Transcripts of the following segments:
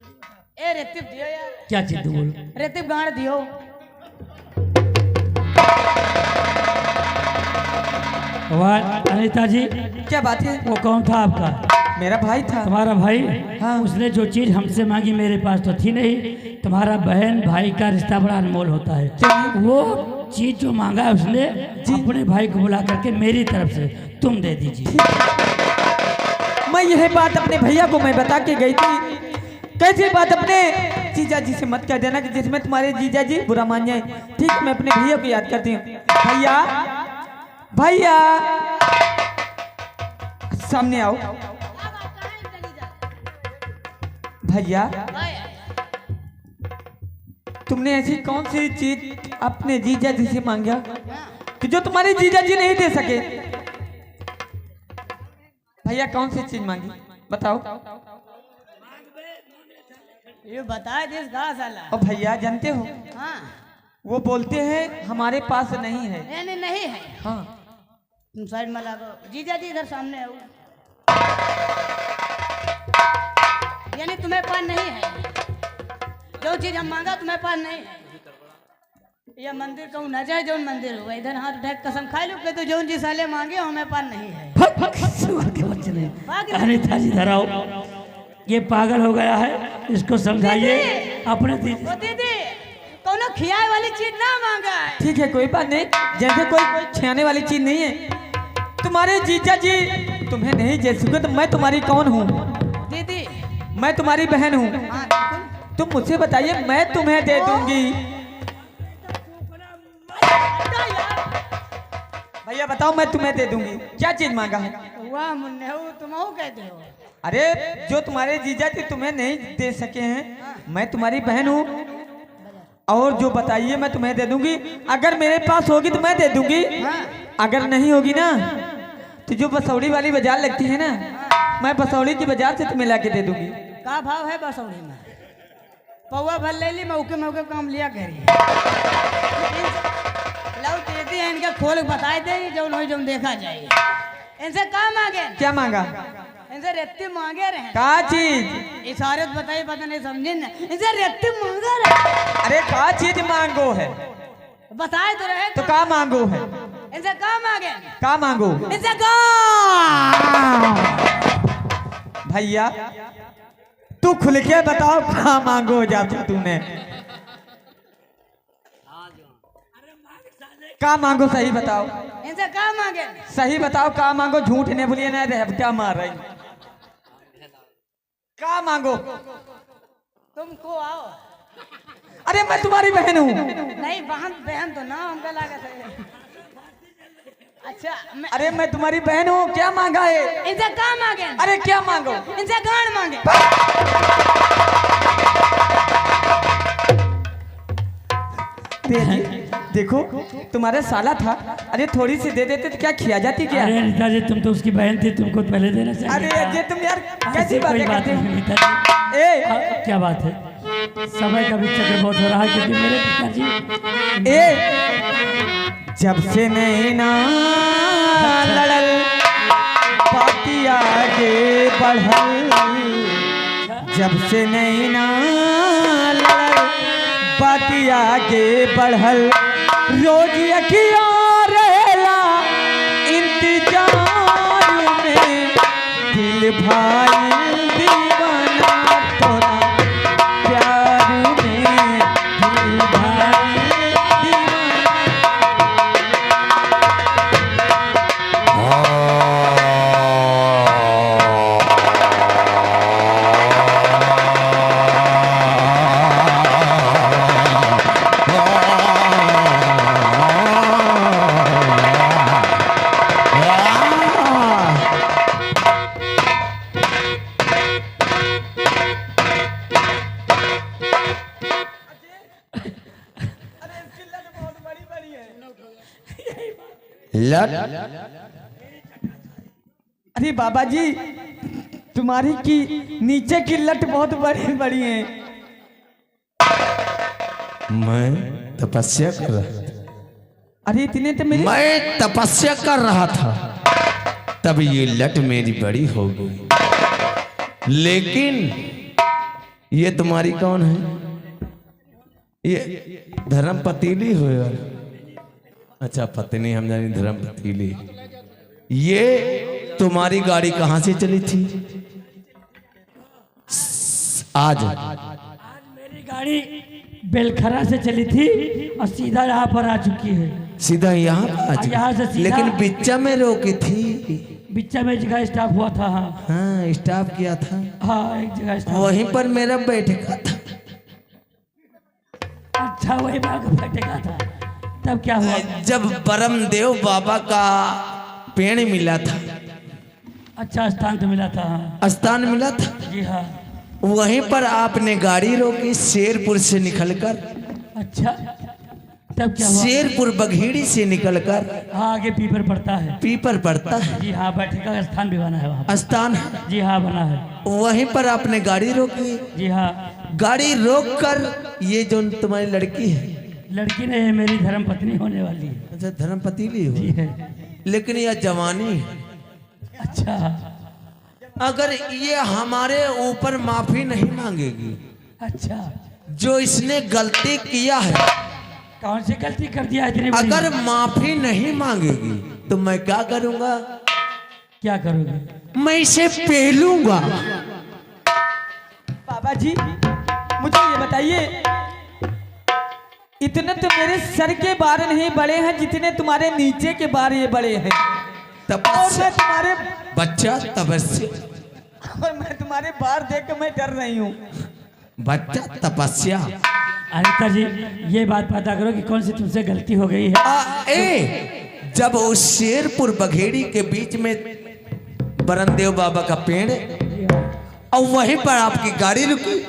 ए रेतिब दियो यार। क्या चीज तू बोल? रेतिब गाड़ दियो। वाह अनिता जी, क्या बात है? वो कौन था आपका? मेरा भाई था। तुम्हारा भाई? हाँ। उसने जो चीज हमसे मांगी मेरे पास तो थी नहीं। तुम्हारा बहन भाई का रिश्ता बड़ा अनमोल होता है। वो चीज जो मांगा है उसने अपने भाई को बुला करके मेरी तरफ से तुम दे दीजिए। मैं यह बात अपने भैया को मैं बता के गई थी। कैसी बात अपने जीजा जी से मत कह देना कि जिसमें तुम्हारे जीजा जी बुरा मान जाए। ठीक, मैं अपने भैया को याद करती हूँ। भैया भैया सामने आओ। भैया तुमने ऐसी कौन सी चीज अपने जीजा जी से मांगा कि जो तुम्हारे जीजा जी नहीं दे सके? भैया कौन सी चीज मांगी बताओ। ये बता दिस का साला। और भैया जानते हो हाँ। वो बोलते हैं हमारे पास नहीं है। नहीं है। हाँ तुम साइड में लागो। जीजा जी इधर सामने आओ। यानी तुम्हें पास नहीं है जो चीज हम मांगा, तुम्हें पास नहीं है। यह मंदिर कहूँ न जाए जो मंदिर हुआ, इधर हाथ उठा के कसम खा लो कि तो जो जी साले मांगे हमें पास नहीं है। अनिता जी इधर आओ। ये पागल हो गया है, इसको समझाइए। अपने दीदी कौनो खियाए वाली चीज ना मांगा है। ठीक है कोई बात नहीं, जैसे कोई छियाने वाली चीज नहीं है। तुम्हारे जीजा जी तुम्हें नहीं दे सके तो मैं तुम्हारी कौन हूँ? दीदी मैं तुम्हारी बहन हूँ। हाँ तुम मुझसे बताइए, मैं तुम्हें दे दूंगी। भैया बताओ, मैं तुम्हें दे दूंगी। क्या चीज मांगा है? वाह मुन्ने हो तुम हो कहते हो। अरे जो तुम्हारे जीजा जी तुम्हें नहीं दे सके हैं, मैं तुम्हारी बहन हूँ। और जो बताइए मैं तुम्हें दे दूंगी। अगर मेरे पास होगी तो मैं दे दूंगी, अगर नहीं होगी ना तो जो बसौड़ी वाली बाजार लगती है ना, मैं बसौड़ी की बाजार से तुम्हें लाके दे दूंगी। का भाव है बसौड़ी में? पौवा भर ले ली, मौके मौके काम लिया करी। लो दीदी है इनका खोल बताए दे जो नहीं जो देखा जाए। इनसे का मांगे? क्या मांगा? इनसे रेती मांगे रहे। का चीज? इशारे बताइए, पता नहीं समझे ना। इनसे रेती मांगे रहे। अरे का चीज मांगो है? बताए तो रहे। तो का मांगो है? इनसे का मांगे? का मांगो? इनसे का? भैया तू खुल के बताओ, का मांगो जाता तूने? का मांगो सही बताओ। इनसे का मांगे? सही बताओ का मांगो, झूठ नहीं बोलिए ना। क्या मार रही? का मांगो? तुमको आओ। अरे मैं तुम्हारी बहन हूँ। नहीं बहन बहन तो ना हमका लागत है। अच्छा अरे मैं तुम्हारी बहन हूँ। क्या मांगा है? इनसे का मांगे? अरे क्या मांगो? इनसे गान मांगे। देखो तुम्हारा साला था। अरे थोड़ी सी दे देते तो क्या खिया जाती क्या? अरे अनिता जी तुम तो उसकी बहन थी, तुमको पहले देना चाहिए। अरे ये तुम यार कैसी ऐसी कोई बातें बात करते नहीं हो? अनिता जी। ए क्या बात है? समय का भी चक्र बहुत हो रहा है क्योंकि मेरे पिताजी जब से नैना लड़ल पाती आगे बढ़ल, जब से नैना लड़ल पाती आगे बढ़ल, रोज अखिया रहेला इंतजार में, दिल भाई दीवाना तोरा प्यार में, दिल भाई दीवाना। लट अरे बाबा जी तुम्हारी की नीचे की लट बहुत बड़ी बड़ी है। मैं तपस्या कर रहा था। अरे इतने तो मेरी मैं तपस्या कर रहा था तब ये लट मेरी बड़ी हो गई, लेकिन ये तुम्हारी कौन है? ये धर्म पतीली हो यार। अच्छा पत्नी, हम जानी धर्म पतीली। ये तुम्हारी गाड़ी कहाँ से चली थी आज? मेरी गाड़ी बेलखरा से चली थी और सीधा यहाँ पर आ चुकी है। सीधा यहाँ पर आ चुकी? यहाँ से सीधा। लेकिन बिच्चा में रोकी थी। बिच्चा में जगह स्टाफ हुआ था। हाँ हाँ स्टाफ किया था। हाँ एक जगह स्टाफ। वहीं पर मेरा बैठका था। अच्छा वही बैठेगा था। तब क्या हुआ? जब परमदेव बाबा का पेड़ मिला था। अच्छा स्थान तो मिला था। हाँ स्थान मिला था। जी हाँ। वहीं पर आपने गाड़ी रोकी शेरपुर से निकलकर। अच्छा तब क्या हुआ? शेरपुर बघेड़ी से निकलकर। हाँ आगे पीपर पड़ता है। पीपर पड़ता है। जी हाँ बैठने का स्थान भी बना है वहाँ पर। स्थान है। जी हाँ बना है। वहीं पर आपने गाड़ी रोकी। जी हाँ। गाड़ी रोक कर ये जो तुम्हारी लड़की है। लड़की नहीं है, मेरी धर्म पत्नी होने वाली है। अच्छा धर्म पतीली हो। जी है। लेकिन यह जवानी है। अच्छा अगर ये हमारे ऊपर माफी नहीं मांगेगी, अच्छा जो इसने गलती किया है, कौन सी गलती कर दिया इतनी बड़ी? अगर माफी नहीं मांगेगी तो मैं क्या करूंगा? क्या करोगे? मैं इसे पेलूंगा। बाबा जी मुझे ये बताइए, इतने तो मेरे सर के बार नहीं बड़े हैं जितने तुम्हारे नीचे के बार ये बड़े हैं। और मैं तुम्हारे बच्चा तपस्या, और मैं तुम्हारे बार देख के मैं डर रही हूँ। बच्चा तपस्या। अनिता जी ये बात पता करो कि कौन सी तुमसे गलती हो गई है। जब उस शेरपुर बघेड़ी के बीच में बरनदेव बाबा का पेड़ और वहीं पर आपकी गाड़ी रुकी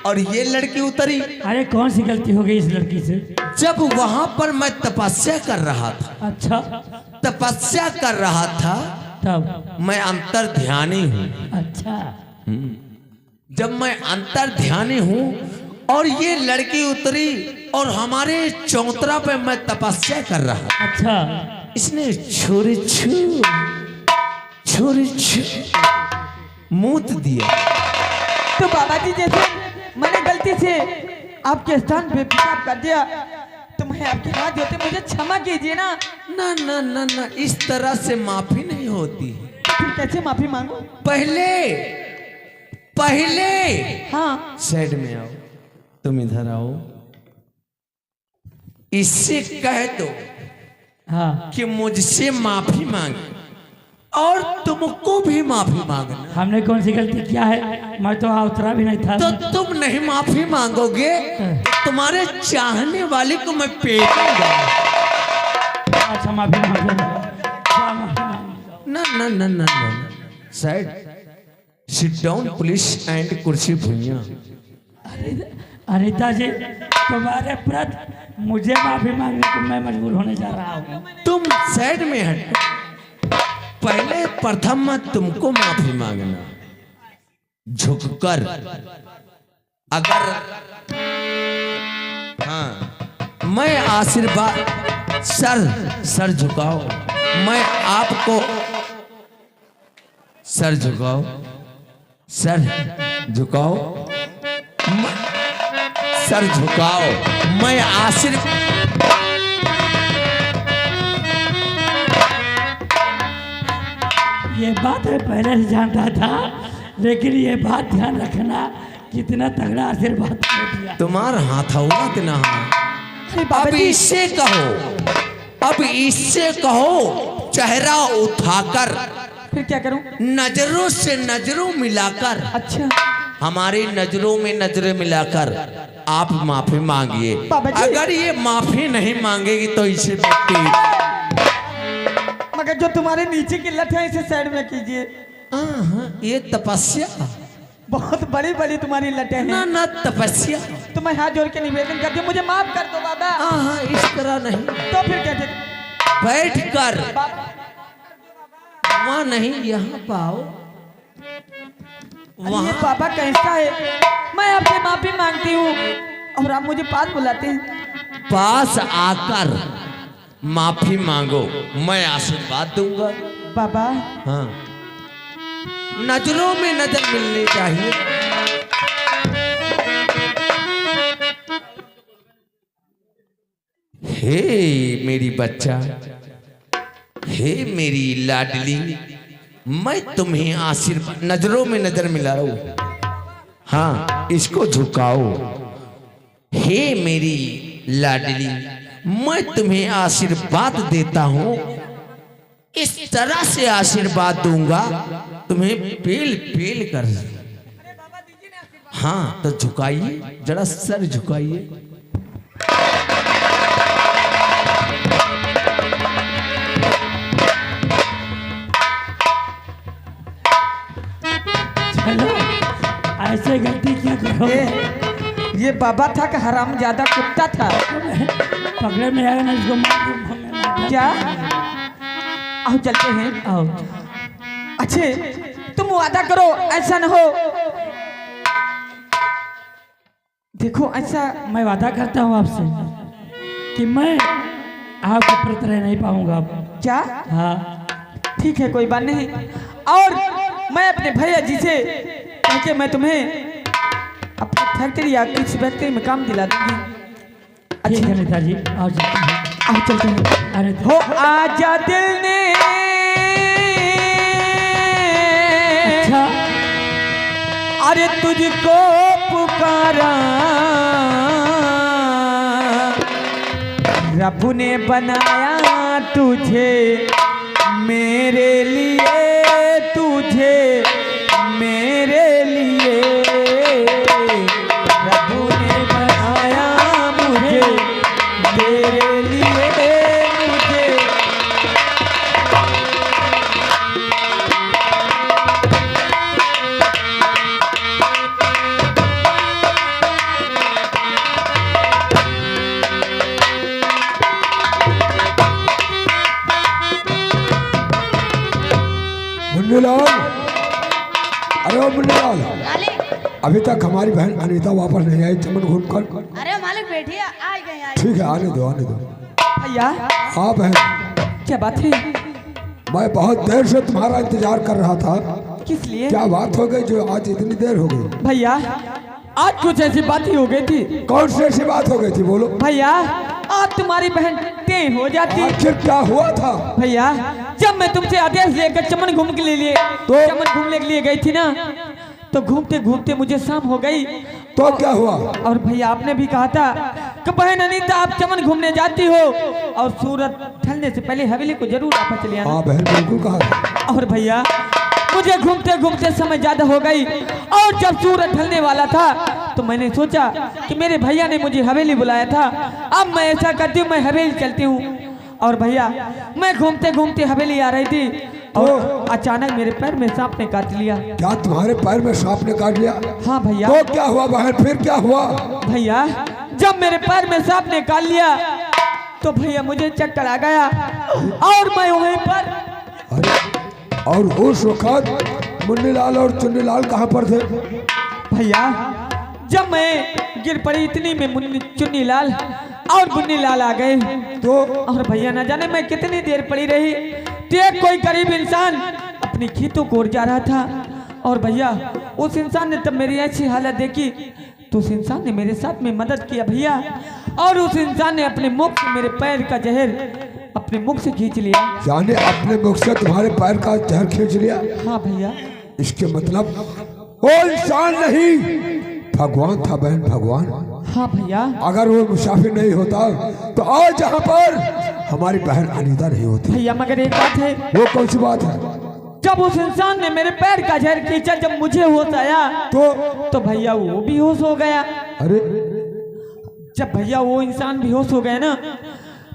और ये लड़की उतरी। अरे कौन सी गलती हो गई इस लड़की से? जब वहां पर मैं तपस्या कर रहा था। अच्छा तपस्या कर रहा था तब? मैं अंतर ध्यानी हूँ। अच्छा जब मैं अंतर ध्यानी हूँ और ये लड़की उतरी और हमारे चौतरा पे मैं तपस्या कर रहा था। अच्छा इसने छोरी छू मूत दिया। तो बाबा जी जैसे मैंने गलती से आपके स्थान पे पेशाब कर दिया तो मैं आपके हाथ जोते मुझे क्षमा कीजिए ना। ना ना ना ना इस तरह से माफी नहीं होती। फिर कैसे माफी मांगू? पहले हाँ साइड में आओ, तुम इधर आओ। इससे कह दो हाँ कि मुझसे माफी मांगे और तुमको भी माफी मांगना। हमने कौन सी गलती किया है? मैं तो वहाँ उतरा भी नहीं था। तो तुम नहीं माफी मांगोगे तुम्हारे चाहने वाले को मैं पेलूंगा। अच्छा माफी मांगो। क्या माफी मांगो? ना ना ना ना ना side sit down please and कुर्सी भुइया। अनिता जी तुम्हारे प्रति मुझे माफी मांगने को मैं मजबूर होने जा रहा हूँ। तुम साइड में हटो। पहले प्रथम तुमको माफी मांगना झुककर। अगर हाँ मैं आशीर्वाद सर झुकाओ। मैं आपको सर झुकाओ सर झुकाओ। मैं आशीर्वाद ये बात मैं पहले से जानता था, लेकिन ये बात ध्यान रखना कितना तगड़ा आशीर्वाद दिया। तुम्हार हाथ होगा इतना। अब इससे कहो चेहरा उठाकर। फिर क्या करूं? नजरों से नजरों मिलाकर। अच्छा हमारी नजरों में नजरें मिलाकर आप माफी मांगिए। अगर ये माफी नहीं मांगेगी तो इसे मगर जो तुम्हारे नीचे की लठ है इसे साइड में कीजिए। ये तपस्या बहुत बड़ी बड़ी तुम्हारी लटें हैं। ना ना तपस्या। तो मैं हाथ जोड़ के निवेदन करती हूँ मुझे माफ कर दो बाबा। हाँ इस तरह नहीं। तो फिर क्या बैठ कर वहाँ नहीं यहाँ पाओ। ये पापा कैसा है? मैं आपसे माफी मांगती हूँ और आप मुझे पास बुलाते हैं। पास आकर माफी मांगो, मैं आशीर्वाद दूंगा। बाबा हाँ नजरों में नजर मिलनी चाहिए। हे मेरी बच्चा, हे मेरी लाडली, मैं तुम्हें आशीर्वाद, नजरों में नजर मिला रहा हूं। हाँ, इसको झुकाओ। हे मेरी लाडली, मैं तुम्हें आशीर्वाद देता हूं, इस तरह से आशीर्वाद दूंगा तुम्हें पेल पेल कर। हाँ, तो झुकाइए, जरा सर झुकाइए। चलो, ऐसे गलती क्या करो। ये बाबा था कि हराम ज्यादा कुत्ता था? पकड़े में आएगा ना इसको मार। क्या? आओ चलते हैं। आओ। अच्छे, तुम वादा करो ऐसा न हो। देखो ऐसा। मैं वादा करता हूँ आपसे कि मैं आपके प्रति रह नहीं पाऊंगा अब। क्या? हाँ। ठीक है, कोई बात नहीं। और मैं अपने भैया जी से कह के मैं तुम्हें अपनी फैक्ट्री या किसी फैक्ट्री में काम दिला दूंगी। ठीक है नेताजी, आओ चलते हैं। आओ चलते हैं। अरे हो आजा दिल ने। अच्छा। अरे तुझको पुकारा, रब ने बनाया तुझे मेरे लिए, तुझे मेरे लिए। रब ने बनाया मुझे तेरे लिए, मुझे। मुन्नीलाल, अरे ओ मुन्नीलाल, मालिक। अभी तक हमारी बहन अनीता वापस नहीं आई चमन घूम कर। अरे मालिक बैठिए, आ गए आ ठीक है, आने दो आने दो। भैया, हाँ बहन, क्या बात है? मैं बहुत देर से तुम्हारा इंतजार कर रहा था। किस लिए? क्या बात हो गई जो आज इतनी देर हो गई? भैया, आज कुछ ऐसी बात ही हो गई थी। कौन सी ऐसी बात हो गई थी, बोलो। भैया, आज तुम्हारी बहन टें हो जाती। आखिर क्या हुआ था? भैया, जब मैं तुमसे आदेश लेकर चमन घूम के लिए तो? चमन घूमने के लिए गई थी ना, तो घूमते घूमते मुझे शाम हो गई। तो क्या हुआ? और भैया, आपने भी कहा था कि बहन अनीता आप चमन घूमने जाती हो और सूरज ढलने से पहले हवेली को जरूर वापस चले आना। हाँ बहन, बिल्कुल कहा था। और भैया, मुझे घूमते घूमते समय ज्यादा हो गई और जब सूरज ढलने वाला था तो मैंने सोचा कि मेरे भैया ने मुझे हवेली बुलाया था, अब मैं ऐसा करती हूँ, मैं हवेली चलती हूँ। और भैया, मैं घूमते घूमते हवेली आ रही थी और अचानक मेरे पैर में सांप ने काट लिया। क्या तुम्हारे पैर में सांप ने काट लिया? हाँ भैया। तो क्या हुआ बहन, फिर क्या हुआ? भैया, जब मेरे पैर में सांप ने काट लिया तो भैया मुझे चक्कर आ गया और मैं वहीं पर। अरे, और उस वक्त मुन्नीलाल और चुन्नीलाल कहाँ पर थे? भैया, जब मैं गिर पड़ी इतनी में चुन्नीलाल और मुन्नीलाल आ गए। तो और भैया, न जाने मैं कितनी देर पड़ी रही। एक कोई गरीब इंसान अपनी खेतों को ओर जा रहा था और भैया, उस इंसान ने तब मेरी ऐसी हालत देखी तो उस इंसान ने मेरे साथ में मदद किया भैया। और उस इंसान ने अपने मुख से मेरे पैर का जहर अपने मुख से खींच लिया। यानी अपने मुख से तुम्हारे पैर का जहर खींच लिया? हाँ भैया। इसके मतलब वो इंसान नहीं, भगवान था बहन, भगवान। हाँ भैया। अगर वो मुसाफिर नहीं होता तो आज यहाँ पर हमारी बहन अनीता नहीं होती। भैया, मगर एक बात है। वो कौन सी बात है? जब उस इंसान ने मेरे पैर का जहर खींचा, जब मुझे होश आया तो भैया वो भी होश हो गया। अरे, जब भैया वो इंसान बेहोश हो गए ना,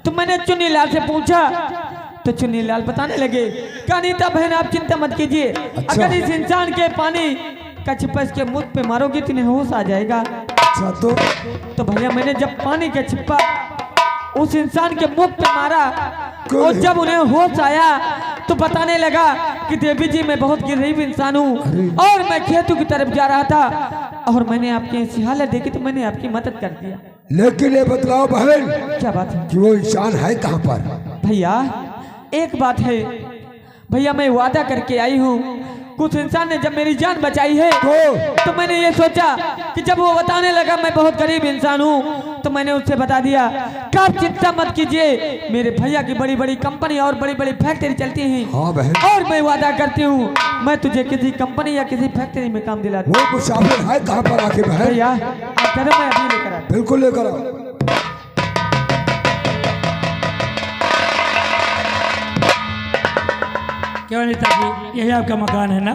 तो मैंने चुन्नीलाल से पूछा तो चुन्नीलाल बताने लगे कि अनीता बहन, आप चिंता मत कीजिए। अच्छा। अगर इस इंसान के पानी का छिप्पा इसके मुंह पे मारोगे तो इन्हें होश आ जाएगा। अच्छा। तो भैया, मैंने जब पानी का छिप्पा उस इंसान के मुंह पे मारा और जब उन्हें होश आया तो बताने लगा कि देवी जी, मैं बहुत गरीब इंसान हूँ और मैं खेतों की तरफ जा रहा था और मैंने आपकी ऐसी हालत देखी तो मैंने आपकी मदद कर दिया। लेकिन ये बतलाओ बहन, क्या बात है? कि वो इंसान है कहाँ पर? भैया, एक बात है भैया, मैं वादा करके आई हूँ कुछ इंसान ने जब मेरी जान बचाई है तो मैंने ये सोचा कि जब वो बताने लगा मैं बहुत गरीब इंसान हूँ तो मैंने उससे बता दिया कि आप चिंता मत कीजिए, मेरे भैया की बड़ी बड़ी कंपनी और बड़ी बड़ी फैक्ट्री चलती हैं। हाँ बहन, और मैं वादा करती हूँ मैं तुझे किसी कंपनी या किसी फैक्ट्री में काम दिला दूँ। वो मुसाफिर है कहाँ पर आके बहन? भैया आप कह रहे मैं अभी लेकर आता हूँ। बिल्कुल लेकर आओ। क्यों नेताजी, यही आपका मकान है ना?